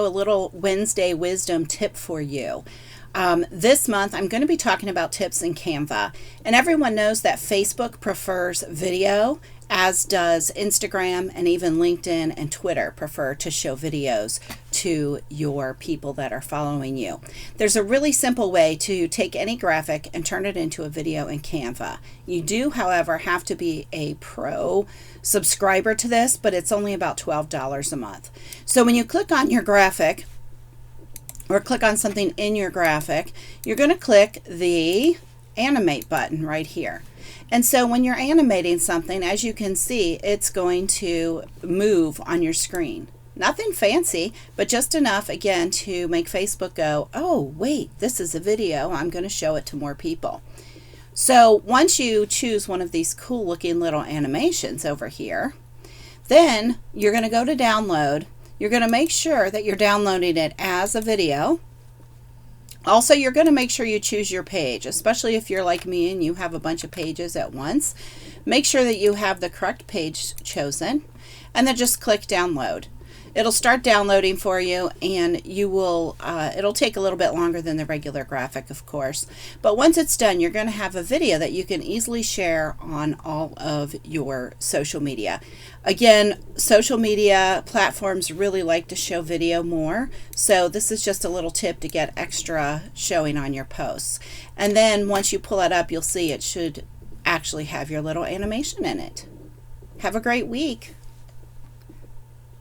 A little Wednesday wisdom tip for you. This month, I'm going to be talking about tips in Canva. And everyone knows that Facebook prefers video, as does Instagram, and even LinkedIn and Twitter prefer to show videos to your people that are following you. There's a really simple way to take any graphic and turn it into a video in Canva. You do, however, have to be a pro subscriber to this, but it's only about $12 a month. So when you click on your graphic, or click on something in your graphic, you're going to click the animate button right here. And so when you're animating something, as you can see, it's going to move on your screen. Nothing fancy, but just enough, again, to make Facebook go, oh, wait, this is a video. I'm going to show it to more people. So once you choose one of these cool looking little animations over here, then you're going to go to download. You're going to make sure that you're downloading it as a video. Also, you're going to make sure you choose your page, especially if you're like me and you have a bunch of pages at once. Make sure that you have the correct page chosen, and then just click download. It'll start downloading for you, and you will it'll take a little bit longer than the regular graphic, of course, but once it's done, you're going to have a video that you can easily share on all of your social media. Again, social media platforms really like to show video more, so this is just a little tip to get extra showing on your posts. And then once you pull it up, you'll see it should actually have your little animation in it. Have a great week.